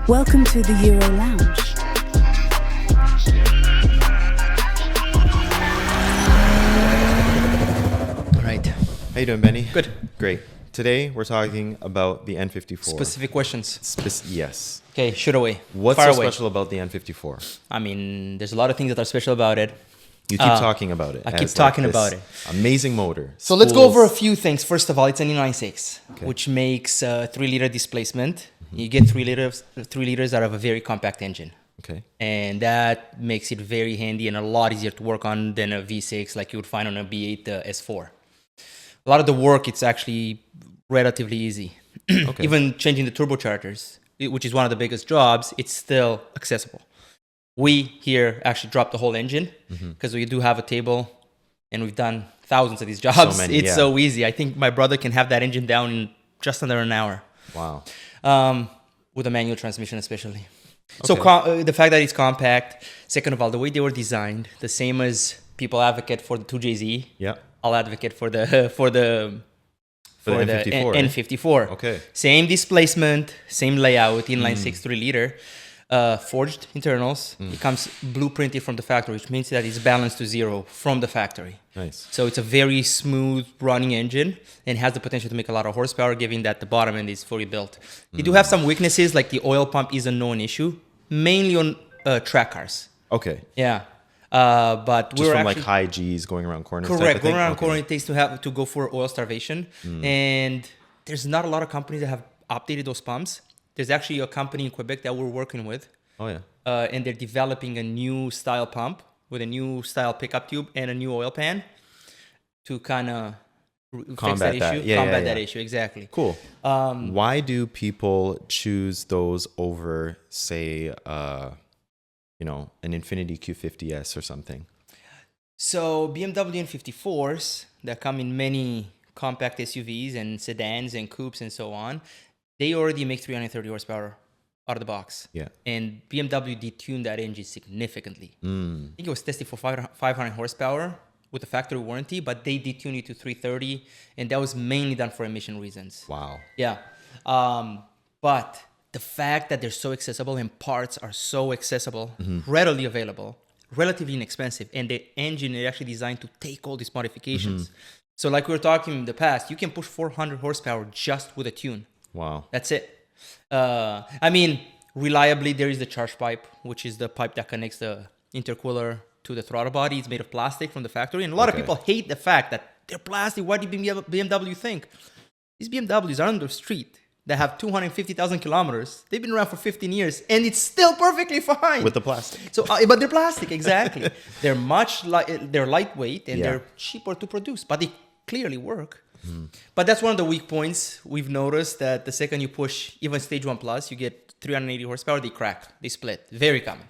Welcome to the Euro Lounge. All right. How you doing, Benny? Good. Great. Today we're talking about the N54. Specific questions. Yes. Okay, shoot away. What's Fire so away. special about the N54? I mean, there's a lot of things that are special about it. You keep talking about it. I as keep talking about it. Amazing motor. So let's go over a Spools. few things. First of all, it's an E96, Okay. which makes 3-liter displacement. You get 3 liters out of a very compact engine. Okay. And that makes it very handy and a lot easier to work on than a V6 like you would find on a B8 S4. A lot of the work, it's actually relatively easy. Okay. Even changing the turbochargers, which is one of the biggest jobs, it's still accessible. We here actually dropped the whole engine because we do have a table and we've done thousands of these jobs. So many, it's yeah. so easy. I think my brother can have that engine down in just under an hour. Wow. With a manual transmission especially. Okay. So the fact that it's compact, second of all, the way they were designed, the same as people advocate for the 2JZ, Yeah. I'll advocate for the N54. N54. Okay. Same displacement, same layout, inline 6 3-liter, forged internals. It comes blueprinted from the factory, which means that it's balanced to zero from the factory. Nice. So it's a very smooth running engine and has the potential to make a lot of horsepower, given that the bottom end is fully built. You do have some weaknesses, like the oil pump is a known issue, mainly on track cars. Okay. Yeah. But Just from like high G's going around corners. type correct. of thing? Going around Okay. corner, it takes to go for oil starvation, and there's not a lot of companies that have updated those pumps. There's actually a company in Quebec that we're working with, Oh yeah. and they're developing a new style pump with a new style pickup tube and a new oil pan to kind of fix Combat that. issue. Yeah, combat yeah, that yeah. issue, exactly. Cool. Why do people choose those over, say, an Infiniti Q50S or something? So BMW N54s that come in many compact SUVs and sedans and coupes and so on, they already make 330 horsepower out of the box. Yeah. And BMW detuned that engine significantly. Mm. I think it was tested for 500 horsepower with a factory warranty, but they detuned it to 330, and that was mainly done for emission reasons. Wow. Yeah. But the fact that they're so accessible and parts are so accessible, readily available, relatively inexpensive, and the engine is actually designed to take all these modifications. So like we were talking in the past, you can push 400 horsepower just with a tune. Wow. That's it. I mean, reliably, there is the charge pipe, which is the pipe that connects the intercooler to the throttle body. It's made of plastic from the factory. And a lot of Okay. people hate the fact that they're plastic. What do BMW think? These BMWs are on the street that have 250,000 kilometers. They've been around for 15 years, and it's still perfectly fine. With the plastic. So, but they're plastic, exactly. They're they're lightweight and Yeah. they're cheaper to produce, but they clearly work. But that's one of the weak points. We've noticed that the second you push even stage 1 plus, you get 380 horsepower, they crack, they split. Very common.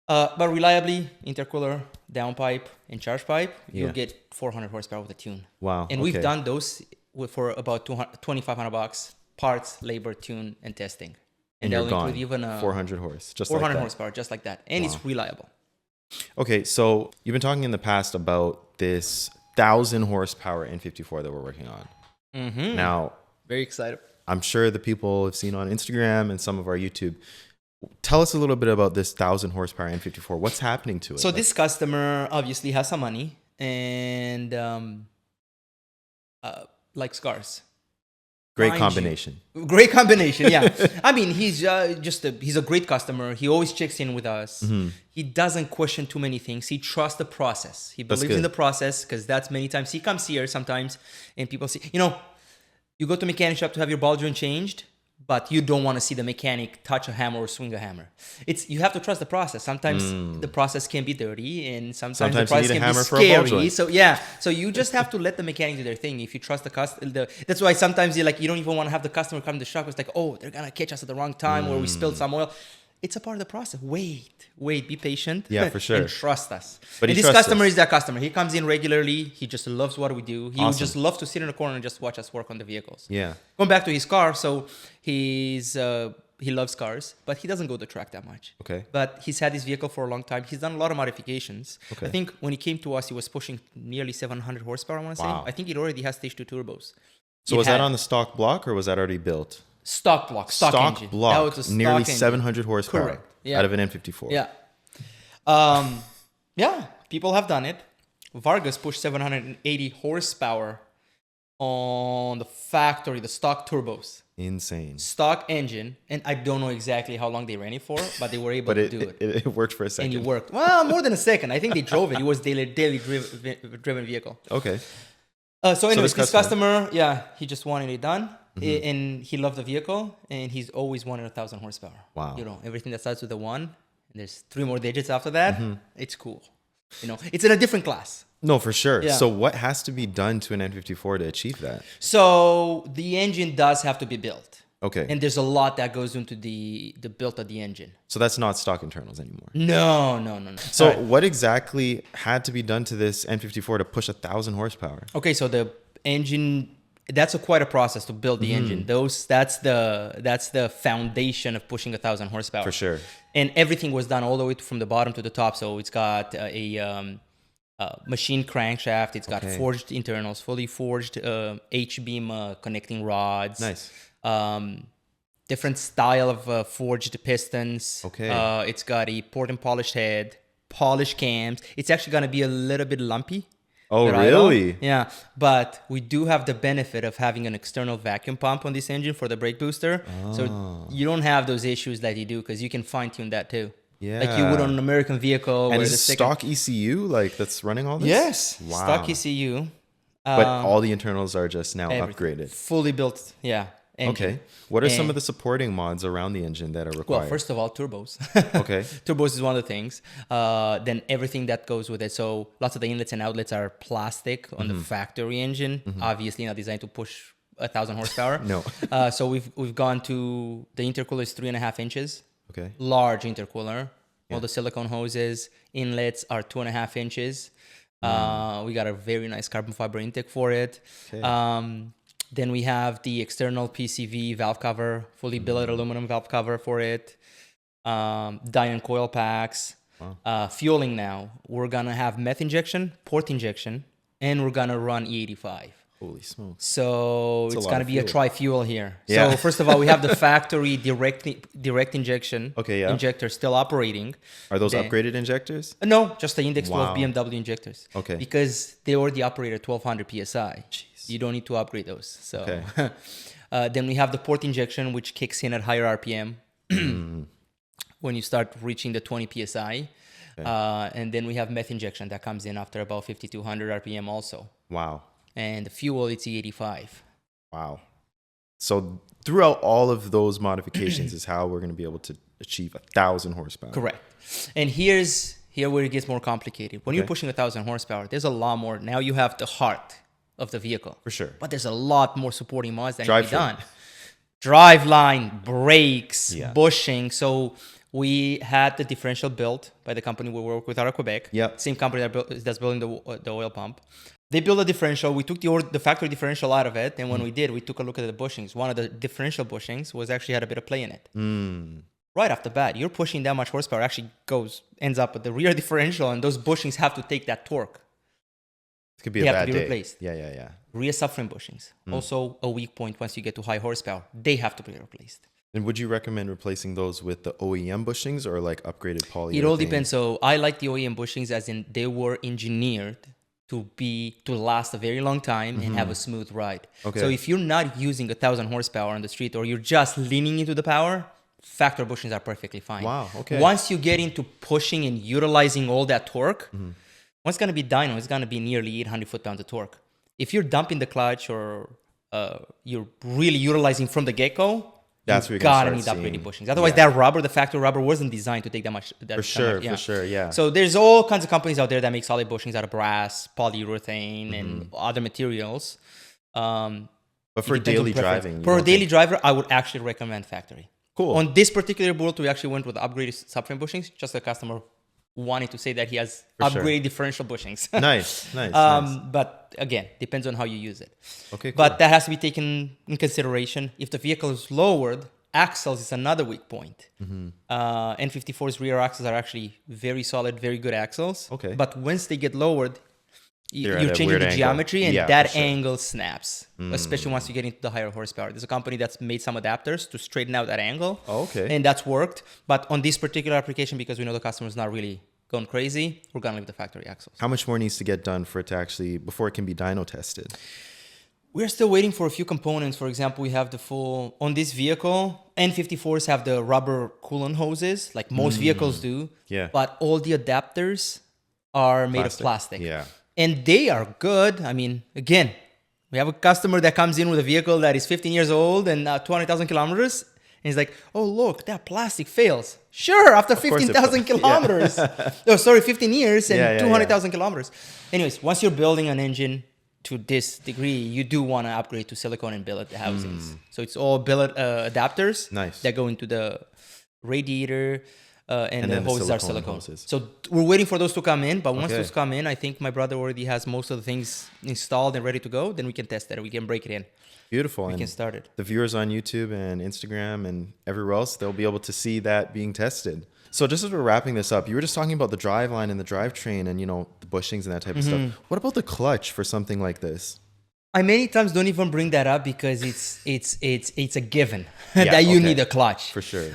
But reliably, intercooler, downpipe, and charge pipe, you'll Yeah. get 400 horsepower with a tune. Wow. And we've okay. done those for about $2,500 parts, labor, tune, and testing. And that'll you're gone. include even 400 horse. Just 400 like that. horsepower, just like that. And it's reliable. Okay, so you've been talking in the past about this 1,000 horsepower N54 that we're working on. Now, Very excited. I'm sure the people have seen on Instagram and some of our YouTube. Tell us a little bit about this 1,000 horsepower N54. What's happening to it? So this customer obviously has some money and likes cars. Great Mind you. combination. Great combination, yeah. I mean, he's he's a great customer. He always checks in with us. He doesn't question too many things. He trusts the process. He believes in good. the process because that's many times he comes here sometimes and people say, you go to a mechanic shop to have your ball joint changed, but you don't want to see the mechanic touch a hammer or swing a hammer. You have to trust the process. Sometimes the process can be dirty, and sometimes the Sometimes you process need a can be hammer for a ball scary. joint. So you just have to let the mechanic do their thing. If you trust the customer, that's why sometimes you don't even want to have the customer come to the shop. It's like, oh, they're gonna catch us at the wrong time, or we spilled some oil. It's a part of the process. Wait, be patient. Yeah, for sure. And trust us. But and he this trusts customer us. is that customer. He comes in regularly. He just loves what we do. He Awesome. just loves to sit in a corner and just watch us work on the vehicles. Yeah. Going back to his car, so he loves cars, but he doesn't go to the track that much. Okay. But he's had this vehicle for a long time. He's done a lot of modifications. Okay. I think when he came to us, he was pushing nearly 700 horsepower, I want to Wow. say. I think it already has stage 2 turbos. So was that on the stock block or was that already built? Stock block, stock engine. block, That was a stock nearly engine. 700 horsepower Correct. Yeah. out of an N54. Yeah. Yeah, people have done it. Vargas pushed 780 horsepower on the factory, the stock turbos. Insane. Stock engine, and I don't know exactly how long they ran it for, but they were able to do it. It worked for a second. And it worked. Well, more than a second. I think they drove it. It was daily driven vehicle. Okay. So anyways, this this customer, yeah, he just wanted it done. And he loved the vehicle, and he's always wanted 1,000 horsepower. Wow. You know, everything that starts with a 1, and there's 3 more digits after that, it's cool. You know, it's in a different class. No, for sure. Yeah. So what has to be done to an N54 to achieve that? So the engine does have to be built. Okay. And there's a lot that goes into the build of the engine. So that's not stock internals anymore. No. So what exactly had to be done to this N54 to push 1,000 horsepower? Okay, so the engine, that's quite a process to build the engine. That's the foundation of pushing 1,000 horsepower. For sure. And everything was done all the way from the bottom to the top. So it's got a machine crankshaft. It's got forged internals, fully forged H-beam connecting rods. Nice. Different style of forged pistons. Okay. It's got a port and polished head, polished cams. It's actually going to be a little bit lumpy. Oh, but I don't- really? Yeah, but we do have the benefit of having an external vacuum pump on this engine for the brake booster. So you don't have those issues that you do because you can fine tune that too. Like you would on an American vehicle. And where is the it second- stock ECU like that's running all this? Yes, Wow. stock ECU. But all the internals are just now Everything. upgraded. Fully built, yeah. Engine. Okay. What are some And- of the supporting mods around the engine that are required? Well, first of all, turbos. Okay. Turbos is one of the things. Then everything that goes with it. So lots of the inlets and outlets are plastic on the factory engine. Obviously not designed to push 1,000 horsepower. No. So we've gone to the intercooler is 3.5 inches. Okay. Large intercooler. All the silicone hoses. Inlets are 2.5 inches. We got a very nice carbon fiber intake for it. Okay. Then we have the external PCV valve cover, fully billet aluminum valve cover for it. Diamond coil packs. Fueling now. We're going to have meth injection, port injection, and we're going to run E85. Holy smokes. So That's a it's lot going to of be a fuel. tri-fuel here. Yeah. So first of all, we have the factory direct injection Okay, yeah. injector still operating. Are those Then- upgraded injectors? No, just the index 12 Wow. BMW injectors. Okay. Because they already operate at 1200 PSI. You don't need to upgrade those. So Okay. then we have the port injection, which kicks in at higher RPM when you start reaching the 20 PSI. And then we have meth injection that comes in after about 5200 RPM also. Wow. And the fuel, it's E85. Wow. So throughout all of those modifications is how we're going to be able to achieve 1,000 horsepower. Correct. And here where it gets more complicated. When you're Okay. pushing 1,000 horsepower, there's a lot more. Now you have the heart of the vehicle. For sure. But there's a lot more supporting mods that need to be Drivetrain. done. Driveline, brakes, Yeah. bushing. So we had the differential built by the company we work with out of Quebec. Yep. Same company that's building the oil pump. They built a differential. We took the factory differential out of it. And when we did, we took a look at the bushings. One of the differential bushings was actually had a bit of play in it. Right off the bat, you're pushing that much horsepower, actually ends up at the rear differential, and those bushings have to take that torque. It could be They a have to bad be day. replaced. Yeah. Rear subframe bushings, also a weak point once you get to high horsepower. They have to be replaced. And would you recommend replacing those with the OEM bushings or like upgraded polyurethane? It all depends. So I like the OEM bushings as in they were engineered to last a very long time and have a smooth ride. Okay. So if you're not using 1,000 horsepower on the street or you're just leaning into the power, factory bushings are perfectly fine. Wow, okay. Once you get into pushing and utilizing all that torque, what's going to be dyno? It's going to be nearly 800 foot-pounds of torque. If you're dumping the clutch or you're really utilizing from the get-go, That's where you you're gonna gotta need start upgraded seeing- bushings. Otherwise, yeah. that rubber, the factory rubber, wasn't designed to take that much. For sure, yeah. So there's all kinds of companies out there that make solid bushings out of brass, polyurethane, and other materials. But It for depends on daily preference. driving, you For a don't daily think- driver, I would actually recommend factory. Cool. On this particular bolt, we actually went with upgraded subframe bushings. Just the customer wanted to say that he has For sure. upgraded differential bushings. nice. But again, depends on how you use it. Okay, cool. But that has to be taken in consideration. If the vehicle is lowered, axles is another weak point. N54's rear axles are actually very solid, very good axles. Okay. But once they get lowered, They're You're at a changing weird the angle. geometry, and Yeah, that for sure. angle snaps, especially once you get into the higher horsepower. There's a company that's made some adapters to straighten out that angle. Oh, okay. And that's worked. But on this particular application, because we know the customer's not really going crazy, we're going to leave the factory axles. How much more needs to get done for it to actually, before it can be dyno tested? We're still waiting for a few components. For example, we have the full, on this vehicle, N54s have the rubber coolant hoses, like most vehicles do. Yeah. But all the adapters are made of plastic. Yeah. And they are good. I mean, again, we have a customer that comes in with a vehicle that is 15 years old and 200,000 kilometers. And he's like, oh, look, that plastic fails. Sure, after course it 15,000 fails. kilometers. Oh, sorry, 15 years and Yeah, 200,000 kilometers. Anyways, once you're building an engine to this degree, you do want to upgrade to silicone and billet housings. So it's all billet adapters Nice. that go into the radiator, and the then the hoses are silicone silicone. hoses. So we're waiting for those to come in. But once Okay. those come in, I think my brother already has most of the things installed and ready to go. Then we can test it. We can break it in. Beautiful. We And can start it. the viewers on YouTube and Instagram and everywhere else, they'll be able to see that being tested. So just as we're wrapping this up, you were just talking about the driveline and the drivetrain and, you know, the bushings and that type of stuff. What about the clutch for something like this? I many times don't even bring that up because it's a given Yeah, that you okay. need a clutch. For sure.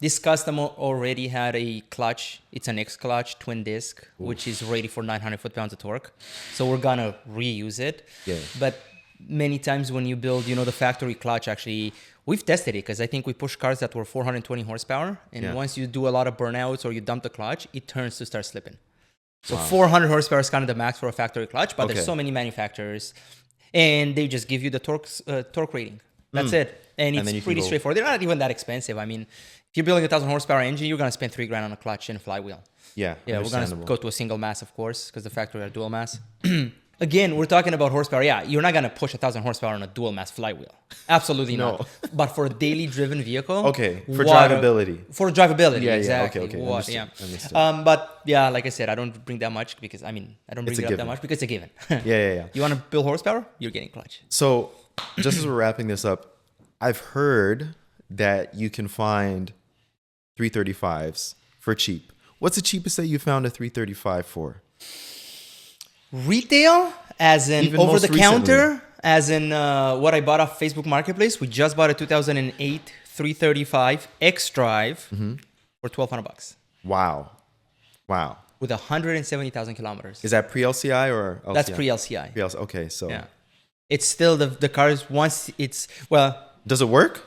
This customer already had a clutch. It's an X clutch twin disc, which is ready for 900 foot-pounds of torque. So we're gonna reuse it. Yeah. But many times when you build, you know, the factory clutch, actually, we've tested it because I think we pushed cars that were 420 horsepower. And Yeah. once you do a lot of burnouts or you dump the clutch, it turns to start slipping. So 400 horsepower is kind of the max for a factory clutch, but Okay. there's so many manufacturers. And they just give you the torque rating. That's it. And then you it's can pretty go- straightforward. They're not even that expensive. I mean, if you're building a 1,000 horsepower engine, you're going to spend $3,000 on a clutch and a flywheel. Yeah. Yeah, we're going to understandable. go to a single mass, of course, because the factory are dual mass. Again, we're talking about horsepower. Yeah, you're not going to push 1,000 horsepower on a dual mass flywheel. Absolutely No. not. But for a daily driven vehicle. Okay, for what a- drivability. For drivability, Yeah, yeah, exactly. okay, What, understood, yeah. understood. But yeah, like I said, I don't bring that much because, I mean, I don't bring It's a it up that given. much because it's a given. Yeah. You want to build horsepower? You're getting clutch. So just as we're wrapping this up, I've heard that you can find 335s for cheap. What's the cheapest that you found a 335 for? Retail, as in Even over most the counter, as in what I bought off Facebook Marketplace. We just bought a 2008 335 X Drive for $1,200 Wow. with 170,000 kilometers. Is that pre-LCI or LCI? That's pre-LCI. Pre-LCI. Okay, so Yeah, it's still the cars once it's does it work?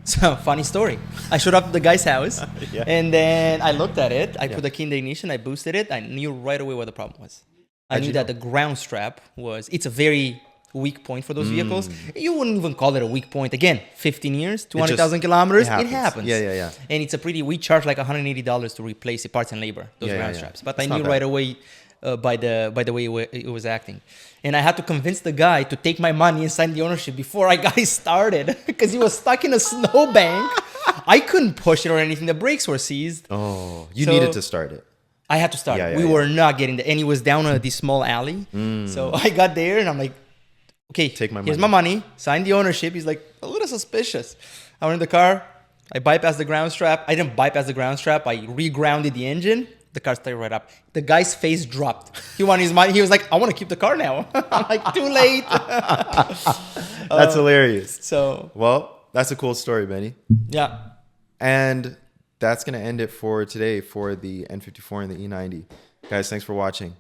So funny story. I showed up at the guy's house, Yeah. and then I looked at it. I put the key in the ignition. I boosted it. I knew right away what the problem was. I How'd knew you that know? the ground strap was. It's a very weak point for those vehicles. You wouldn't even call it a weak point. Again, 15 years, 200,000 kilometers. It happens. Yeah. And it's a pretty. We charge like $180 to replace the parts and labor those Yeah, ground yeah. straps. But It's I not knew bad. right away. By the way it was acting, and I had to convince the guy to take my money and sign the ownership before I got it started because he was stuck in a snowbank. I couldn't push it or anything. The brakes were seized. Oh, you So- needed to start it. I had to start. Yeah, We yeah. were not getting the, and he was down this small alley. So I got there and I'm like, okay, Take my here's money. my money. Sign the ownership. He's like, a little suspicious. I went in the car. I bypassed the ground strap. I didn't bypass the ground strap. I regrounded the engine. The car started right up. The guy's face dropped. He wanted his money. He was like, I want to keep the car now. I'm like, too late. That's hilarious. So Well, that's a cool story, Benny. yeah. And that's going to end it for today for the N54 and the E90. Guys, thanks for watching.